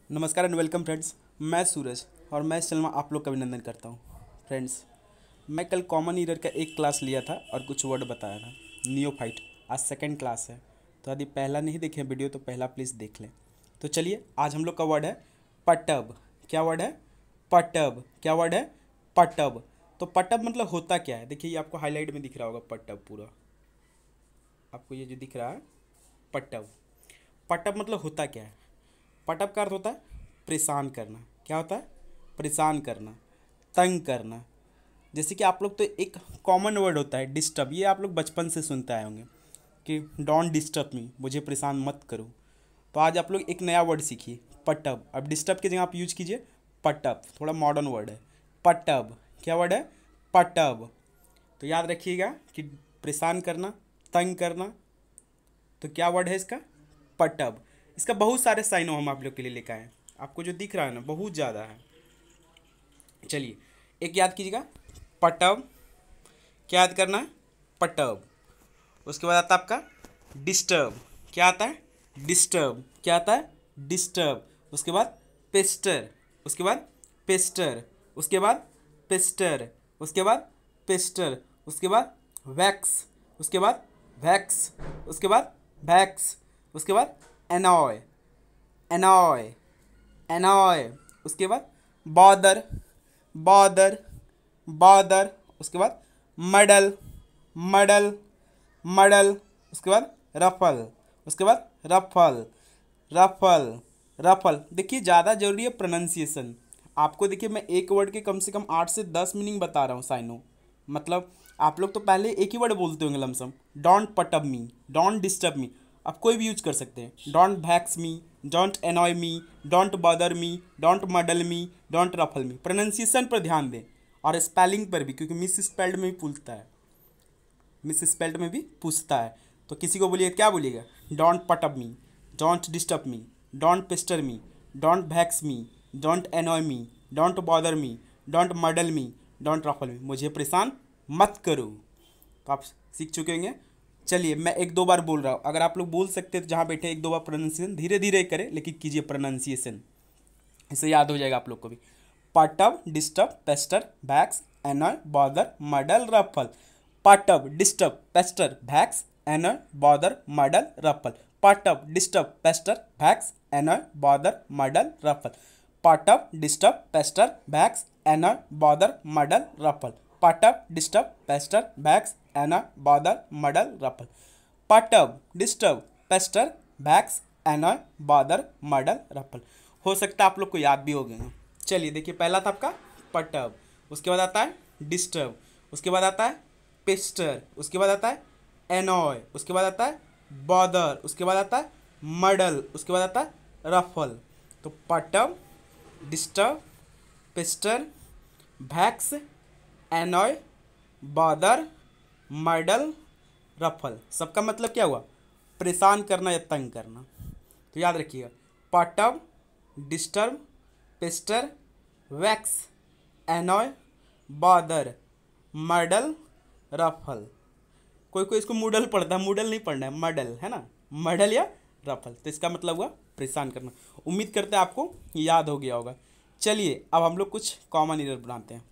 नमस्कार and welcome friends. मैं सूरज और मैं इस चैनल में आप लोग का अभिनंदन करता हूँ। फ्रेंड्स, मैं कल कॉमन ईरर का एक क्लास लिया था और कुछ वर्ड बताया था। नियोफाइट आज सेकंड क्लास है, तो यदि पहला नहीं देखें वीडियो तो पहला प्लीज़ देख लें। तो चलिए, आज हम लोग का वर्ड है पटब। क्या वर्ड है? पटब। क्या वर्ड है? पटब। तो पटब मतलब होता क्या है? देखिए, ये आपको हाईलाइट में दिख रहा होगा पटब पूरा। आपको ये जो दिख रहा है पटब। पटब मतलब होता क्या है? पटब का अर्थ होता है परेशान करना। क्या होता है? परेशान करना, तंग करना। जैसे कि आप लोग तो एक कॉमन वर्ड होता है डिस्टर्ब, ये आप लोग बचपन से सुनते आए होंगे कि डोंट डिस्टर्ब मी, मुझे परेशान मत करो। तो आज आप लोग एक नया वर्ड सीखिए, पटब। अब डिस्टर्ब की जगह आप यूज कीजिए पटब, थोड़ा मॉडर्न वर्ड है पटब। क्या वर्ड है? पटब। तो याद रखिएगा कि परेशान करना, तंग करना। तो क्या वर्ड है इसका? पटब। इसका बहुत सारे साइनों हम आप लोग के लिए लेकर आए हैं। आपको जो दिख रहा है ना, बहुत ज़्यादा है। चलिए, एक याद कीजिएगा, पटब। क्या याद करना है? पटब। उसके बाद आता है आपका डिस्टर्ब। क्या आता है? डिस्टर्ब। क्या आता है? डिस्टर्ब। उसके बाद पेस्टर। उसके बाद पेस्टर। उसके बाद पेस्टर। उसके बाद पेस्टर। उसके बाद वैक्स। उसके बाद वैक्स। उसके बाद वैक्स। उसके बाद एनॉय। एनॉय। एनॉय। उसके बाद बॉदर। बॉदर। बॉदर। उसके बाद मडल। मडल। मडल। उसके बाद रफल। उसके बाद रफल। रफल। रफल। देखिए, ज़्यादा जरूरी है प्रोनाउंसिएशन। आपको देखिए, मैं एक वर्ड के कम से कम 8 से 10 मीनिंग बता रहा हूँ साइनो। मतलब आप लोग तो पहले एक ही वर्ड बोलते होंगे lump sum, don't put up me, don't disturb me. आप कोई भी यूज कर सकते हैं, don't vex me, don't annoy me, don't bother me, don't muddle me, don't ruffle me. Pronunciation पर ध्यान दें और स्पेलिंग पर भी, क्योंकि मिस स्पेल्ड में भी पूछता है। मिस स्पेल्ड में भी पूछता है। तो किसी को बोलिए, क्या बोलिएगा? Don't put up me, don't disturb me, don't pester me, don't vex me, don't annoy me, don't bother me, don't muddle me, don't ruffle me. मुझे परेशान मत करो। तो आप सीख चुके होंगे। चलिए, मैं एक दो बार बोल रहा हूँ, अगर आप लोग बोल सकते हैं तो जहाँ बैठे एक दो बार प्रोनाउंसिएशन धीरे धीरे करें, लेकिन कीजिए प्रोनाउंसिएशन, इससे याद हो जाएगा आप लोग को भी। Put up, disturb, pester, vex, annoy, bother, muddle, ruffle. Put up, disturb, pester, vex, annoy, bother, muddle, ruffle. Put up, disturb, pester, vex, annoy, bother, muddle, ruffle. Put up, disturb, pester, vex, annoy, bother, muddle, ruffle. Put up, disturb, pester, vex, annoy, bother, muddle, ruffle. Put up, disturb, pester, vex, annoy, bother, muddle, ruffle. हो सकता है आप लोग को याद भी हो गए। चलिए, देखिए, पहला था आपका पटअप। उसके बाद आता है डिस्टर्ब। उसके बाद आता है पेस्टर। उसके बाद आता है एनॉय। उसके बाद आता है बॉदर। उसके बाद आता है मडल। उसके बाद आता है रफल। तो put up, disturb, pester, vex, annoy, bother, muddle, ruffle. सबका मतलब क्या हुआ? परेशान करना या तंग करना। तो याद रखिएगा, put up, disturb, pester, vex, annoy, bother, muddle, ruffle. कोई कोई इसको मूडल पढ़ता है, मूडल नहीं पढ़ना है, मडल है ना, मडल या रफल। तो इसका मतलब हुआ परेशान करना। उम्मीद करते हैं आपको याद हो गया होगा। चलिए, अब हम लोग कुछ कॉमन ईरर बनाते हैं।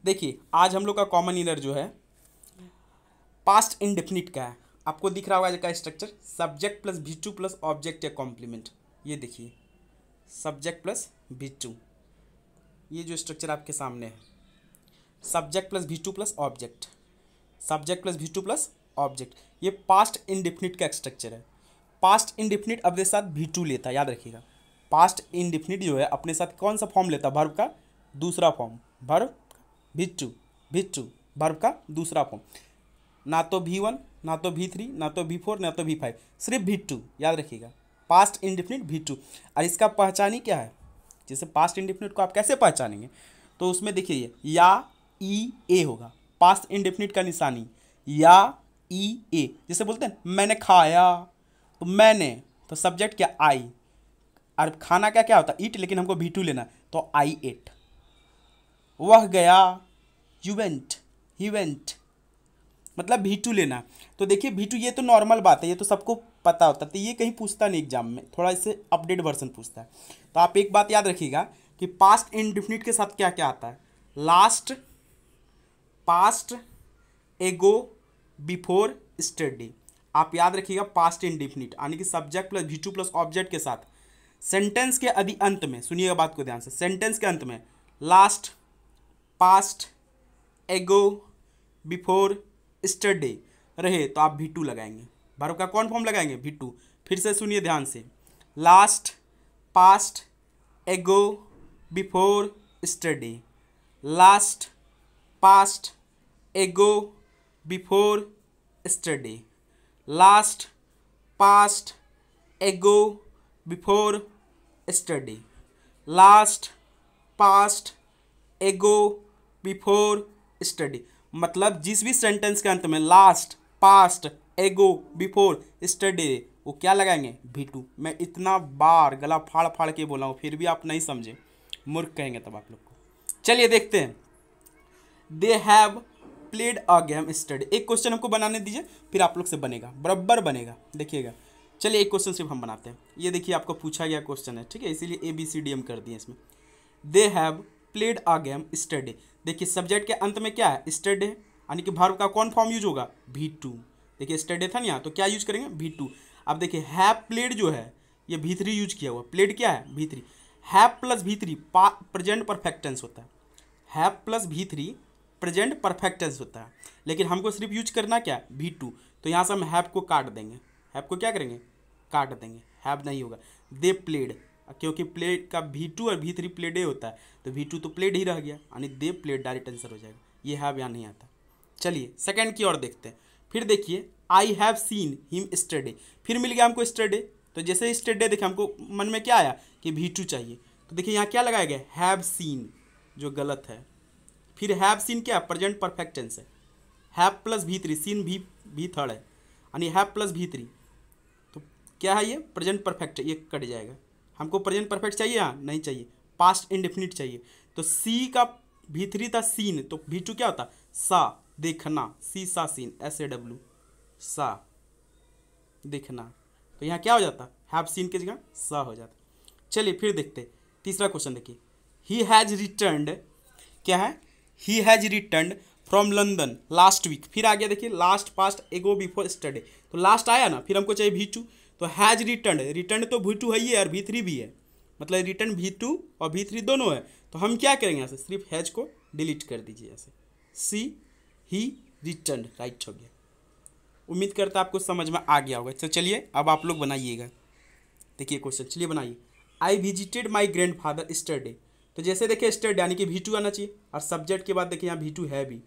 देखिए, आज हम लोग का कॉमन ईरर जो है पास्ट इंडेफिनिट का है। आपको दिख रहा होगा इसका स्ट्रक्चर, सब्जेक्ट प्लस भी टू प्लस ऑब्जेक्ट या कॉम्प्लीमेंट। ये देखिए, सब्जेक्ट प्लस भी टू, ये जो स्ट्रक्चर आपके सामने है, सब्जेक्ट प्लस भी two plus object, subject plus भी टू प्लस ऑब्जेक्ट। ये पास्ट इंडेफिनिट का स्ट्रक्चर है। पास्ट इंडेफिनिट अपने साथ भी टू लेता है, याद रखिएगा। पास्ट इंडेफिनिट जो है अपने साथ कौन सा फॉर्म लेता है? वर्ब का दूसरा फॉर्म, वर्ब भी टू, भी टू, वर्ब का दूसरा फॉर्म। ना तो V1, ना तो V3, ना तो V4, ना तो V5, सिर्फ V2। याद रखिएगा, पास्ट इंडेफिनिट V2। और इसका पहचान ही क्या है? जैसे पास्ट इंडेफिनिट को आप कैसे पहचानेंगे? तो उसमें देखिए, या ई ए होगा, पास्ट इंडेफिनिट का निशानी या ई ए। जैसे बोलते हैं मैंने खाया, तो मैंने, तो सब्जेक्ट क्या? आई। और खाना क्या क्या होता है? ईट, लेकिन हमको V2 लेना, तो आई एट। वह गया, यू वेंट, ही वेंट, मतलब भी टू लेना। तो देखिए, भी टू ये तो नॉर्मल बात है, ये तो सबको पता होता है। तो ये कहीं पूछता नहीं एग्जाम में, थोड़ा इससे अपडेट वर्जन पूछता है। तो आप एक बात याद रखिएगा कि पास्ट इंडेफिनिट के साथ क्या क्या आता है, last, past, ago, before, study. आप याद रखिएगा पास्ट इंडेफिनिट यानी कि subject plus V2 plus object के साथ सेंटेंस के आदि अंत में, सुनिएगा बात को ध्यान से, सेंटेंस के अंत में last, past, ago, before, study रहे तो आप V2 लगाएंगे, वर्ब का कौन फॉर्म लगाएंगे, V2। फिर से सुनिए ध्यान से, last, past, ago, before, study, last, past, ago, before, study, last, past, ago, before, study, last, past, ago, before, study. मतलब जिस भी सेंटेंस के अंत में last, past, ago, before, study वो क्या लगाएंगे, V2। मैं इतना बार गला फाड़ फाड़ के बोला हूँ फिर भी आप नहीं समझे, मूर्ख कहेंगे तब आप लोग को। चलिए देखते हैं, they have played a game study. एक क्वेश्चन हमको बनाने दीजिए फिर आप लोग से बनेगा, बराबर बनेगा, देखिएगा। चलिए एक क्वेश्चन सिर्फ हम बनाते हैं। ये देखिए आपको पूछा गया क्वेश्चन है, ठीक है, इसीलिए ABCD हम कर दिए इसमें। They have played a game study. देखिए सब्जेक्ट के अंत में क्या है, स्टडी है, यानी कि वर्ब का कौन फॉर्म यूज होगा, V2। देखिए स्टडी था ना यहाँ, तो क्या यूज करेंगे, V2। अब देखिए हैव प्लेड जो है ये V3 यूज किया हुआ, प्लेड क्या है, V3। Have plus V3 present perfect tense होता है, have plus V3 present perfect tense होता है, लेकिन हमको सिर्फ यूज करना क्या है, V2। तो यहाँ से हम हैव को काट देंगे, हैव को क्या करेंगे, काट देंगे, हैव नहीं होगा। दे प्लेड, क्योंकि प्लेड का V2 और V3 प्लेड ए होता है, तो V2 तो प्लेड ही रह गया, यानी दे प्लेड डायरेक्ट आंसर हो जाएगा, ये हैव यहाँ नहीं आता। चलिए सेकंड की ओर देखते हैं। फिर देखिए I have seen him study, फिर मिल गया हमको स्टडी। तो जैसे स्टडी देखिए हमको मन में क्या आया कि V2 चाहिए, तो देखिए यहाँ क्या लगाया गया, हैव सीन, जो गलत है। फिर हैव सीन क्या, प्रेजेंट परफेक्ट टेंस है, हैव प्लस V3, सीन भी थर्ड है, यानी हैव प्लस V3 तो क्या है ये, प्रेजेंट परफेक्ट है, ये कट जाएगा। हमको प्रेजेंट परफेक्ट चाहिए, यहाँ नहीं चाहिए, पास्ट इंडेफिनिट चाहिए। तो सी का V3 था सीन, तो V2 क्या होता, सा, देखना, सी सा सीन, SAW, सा, देखना। तो यहाँ क्या हो जाता, हैव सीन की जगह सा हो जाता। चलिए फिर देखते तीसरा क्वेश्चन, देखिए ही हैज़ रिटर्नड, क्या है, he has returned from London last week. फिर आ गया देखिए last, past, ago, before, study. तो लास्ट आया ना, फिर हमको चाहिए V2, तो हैज़ रिटर्नड, रिटर्न तो V2 है ही है और V3 भी है, मतलब रिटर्न V2 और V3 दोनों है। तो हम क्या करेंगे, यहाँ से सिर्फ हैज को डिलीट कर दीजिए, ऐसे सी ही रिटर्न, राइट हो गया। उम्मीद करता आपको समझ में आ गया होगा। तो चलिए अब आप लोग बनाइएगा, देखिए क्वेश्चन, चलिए बनाइए। I visited my grand father study. तो जैसे देखिए स्टडी यानी कि V2 आना चाहिए, और सब्जेक्ट के बाद देखिए यहाँ V2 है भी,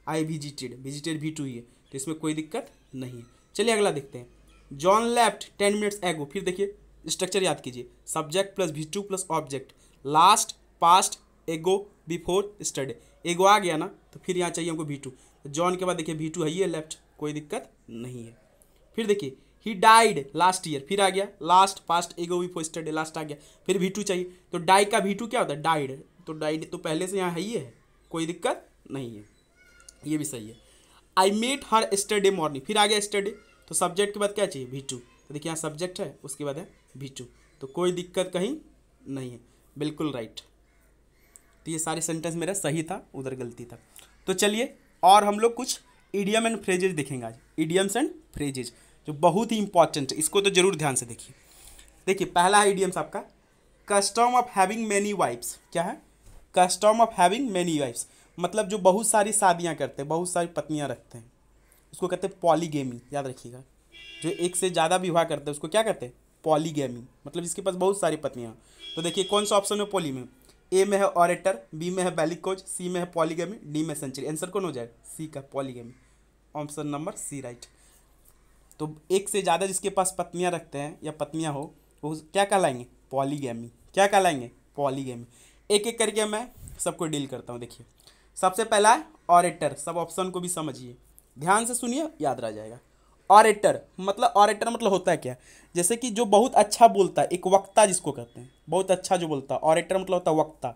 आई विजिटेड, विजिटेड V2 ही है, तो इसमें कोई दिक्कत नहीं है। चलिए अगला देखते हैं, जॉन लेफ्ट 10 मिनट्स एगो। फिर देखिए स्ट्रक्चर याद कीजिए, subject plus V2 plus object, last, past, ago, before, study. एगो आ गया ना, तो फिर यहाँ चाहिए हमको V2। तो जॉन के बाद देखिए V2 है ही है लेफ्ट, कोई दिक्कत नहीं है। फिर देखिए ही डाइड लास्ट ईयर, फिर आ गया last, past, ago, before, study, last आ गया। फिर V2 चाहिए, तो डाई का V2 क्या होता है, डाइड। तो डाइड तो पहले से यहाँ है ही है, कोई दिक्कत नहीं है, ये भी सही है। I met her study morning, फिर आ गया स्टडी, तो सब्जेक्ट के बाद क्या चाहिए, V2। तो देखिए यहाँ सब्जेक्ट है, उसके बाद है V2, तो कोई दिक्कत कहीं नहीं है, बिल्कुल राइट। तो ये सारे सेंटेंस मेरा सही था, उधर गलती था। तो चलिए और हम लोग कुछ इडियम एंड फ्रेजेज देखेंगे आज, इडियम्स एंड फ्रेजेज जो बहुत ही इंपॉर्टेंट है, इसको तो जरूर ध्यान से देखिए। देखिए पहला है इडियम्स आपका, custom of having many wifes. क्या है, custom of having many wifes, मतलब जो बहुत सारी शादियाँ करते हैं, बहुत सारी पत्नियाँ रखते हैं, उसको कहते हैं पॉलीगेमी, याद रखिएगा। जो एक से ज़्यादा विवाह करते हैं उसको क्या कहते हैं, पॉलीगेमी, मतलब जिसके पास बहुत सारी पत्नियाँ। तो देखिए कौन सा ऑप्शन है पॉली में, ए में है ऑरेटर, बी में है बैलिकोज, सी में है पॉलीगेमी, डी में सेंचुरी। आंसर कौन हो जाएगा, सी का polygamy, option number C right. तो एक से ज़्यादा जिसके पास पत्नियाँ रखते हैं या पत्नियाँ हो, वो क्या कहलाएंगे, पॉलीगेमी। क्या कहलाएंगे, पॉलीगेमी। एक एक करके मैं सबको डील करता हूँ। देखिए सबसे पहला है ऑरेटर, सब ऑप्शन को भी समझिए, ध्यान से सुनिए, याद रह जाएगा। ऑरेटर मतलब होता है क्या, जैसे कि जो बहुत अच्छा बोलता है, एक वक्ता जिसको कहते हैं, बहुत अच्छा जो बोलता है, ऑरेटर मतलब होता है वक्ता,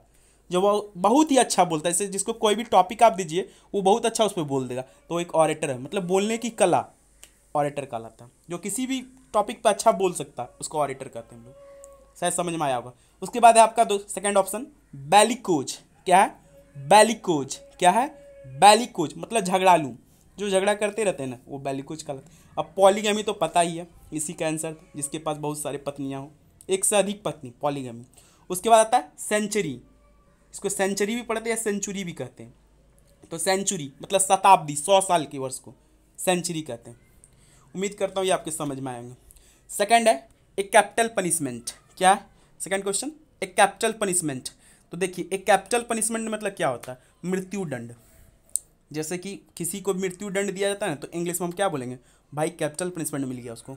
जो वो बहुत ही अच्छा बोलता है, जैसे जिसको कोई भी टॉपिक आप दीजिए वो बहुत अच्छा उस पर बोल देगा, तो एक ऑरेटर है, मतलब बोलने की कला, ऑरेटर कहलाता है। जो किसी भी टॉपिक पर अच्छा बोल सकता है उसको ऑरेटर कहते हैं हम लोग। शायद समझ में आया होगा। उसके बाद है आपका सेकंड ऑप्शन बैलिकोज। क्या है? बैलिकोज। क्या है? बैलिकोज मतलब झगड़ालू, जो झगड़ा करते रहते हैं ना, वो बैलिकोज कहलाते हैं। अब पॉलीगैमी तो पता ही है, इसी का आंसर, जिसके पास बहुत सारे पत्नियां हो, एक से अधिक पत्नी, पॉलीगैमी। उसके बाद आता है सेंचुरी। इसको सेंचुरी भी पढ़ते हैं या सेंचुरी भी कहते हैं। तो सेंचुरी मतलब शताब्दी, 100 साल के वर्ष को सेंचुरी कहते हैं। उम्मीद करता हूँ ये आपके समझ में आएंगे। सेकंड है एक कैपिटल पनिशमेंट। क्या है सेकंड क्वेश्चन? एक कैपिटल पनिशमेंट। तो देखिए एक कैपिटल पनिशमेंट मतलब क्या होता है? मृत्यु दंड। जैसे कि किसी को मृत्यु दंड दिया जाता है ना, तो इंग्लिश में हम क्या बोलेंगे? भाई कैपिटल पनिशमेंट मिल गया उसको।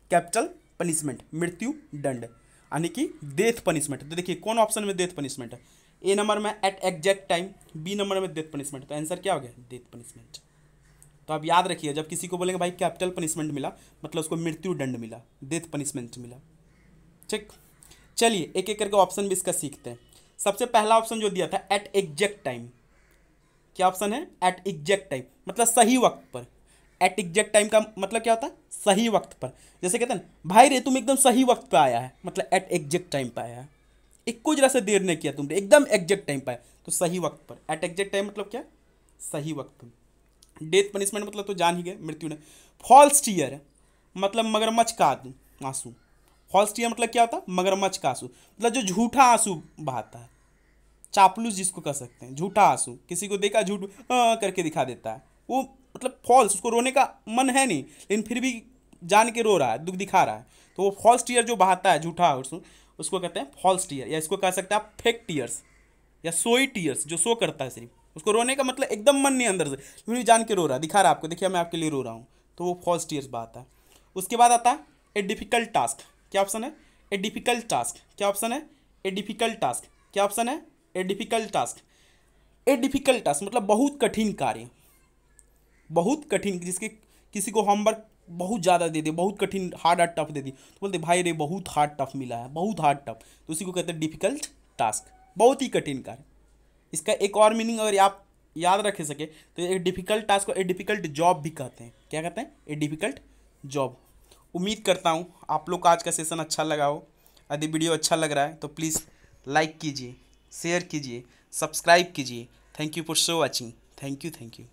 कैपिटल पनिशमेंट, मृत्यु दंड, यानी कि डेथ पनिशमेंट। तो देखिए कौन ऑप्शन में डेथ पनिशमेंट है? ए नंबर में at exact time, B number में डेथ पनिशमेंट। तो आंसर क्या हो गया? Death punishment. तो आप याद रखिए, जब किसी को बोलेंगे भाई कैपिटल पनिशमेंट मिला, मतलब उसको मृत्यु दंड मिला, डेथ पनिशमेंट मिला। ठीक, चलिए एक एक करके ऑप्शन भी इसका सीखते हैं। सबसे पहला ऑप्शन जो दिया था एट एग्जैक्ट टाइम, क्या ऑप्शन है? एट एग्जैक्ट टाइम मतलब सही वक्त पर। एट एग्जैक्ट टाइम का मतलब क्या होता है? सही वक्त पर। जैसे कहते हैं ना, भाई रे तुम एकदम सही वक्त पे आया है, मतलब एट एग्जैक्ट टाइम पे आया है। एक को जरा से देर नहीं किया तुमने, एकदम एग्जैक्ट टाइम पे आया, तो सही वक्त पर। एट एग्जैक्ट टाइम मतलब क्या? सही वक्त पर। डेथ पनिशमेंट मतलब तो जान ही गए, मृत्यु ने। फॉल्स टीयर मतलब मगरमच्छ का आंसू। फॉल्स टीयर मतलब क्या होता है? मगरमच्छ का आंसू, मतलब जो झूठा आंसू बहाता है, चापलूस जिसको कह सकते हैं, झूठा आंसू। किसी को देखा झूठ करके दिखा देता है, वो मतलब फॉल्स, उसको रोने का मन है नहीं लेकिन फिर भी जान के रो रहा है, दुख दिखा रहा है, तो वो फॉल्स टीयर जो बहाता है, झूठा आंसू, उसको कहते हैं फॉल्स टीयर। या इसको कह सकते हैं आप फेक टीयर्स, या सोई टीयर्स, जो सो करता है सिर्फ, उसको रोने का मतलब एकदम मन नहीं अंदर से, लेकिन जान के रो रहा है, दिखा रहा है आपको, देखिए मैं आपके लिए रो रहा हूँ, तो वो फॉल्स टीयर्स बहाता है। उसके बाद आता है ए डिफिकल्ट टास्क। क्या ऑप्शन है? A difficult task. क्या ऑप्शन है? A difficult task. क्या ऑप्शन है? A difficult task. A difficult task मतलब बहुत कठिन कार्य, बहुत कठिन, जिसके किसी को होमवर्क बहुत ज़्यादा दे दे, बहुत कठिन, हार्ड हार्ड टफ दे दी, तो बोलते भाई रे बहुत हार्ड टफ मिला है, बहुत हार्ड टफ, तो उसी को कहते हैं डिफिकल्ट टास्क, बहुत ही कठिन कार्य। इसका एक और मीनिंग अगर आप याद रख सके तो ए डिफिकल्ट टास्क को ए डिफिकल्ट जॉब भी कहते हैं। क्या कहते हैं? A difficult job. उम्मीद करता हूँ आप लोग का आज का सेशन अच्छा लगा हो। यदि वीडियो अच्छा लग रहा है तो प्लीज़ लाइक कीजिए, शेयर कीजिए, सब्सक्राइब कीजिए। Thank you for so watching. Thank you.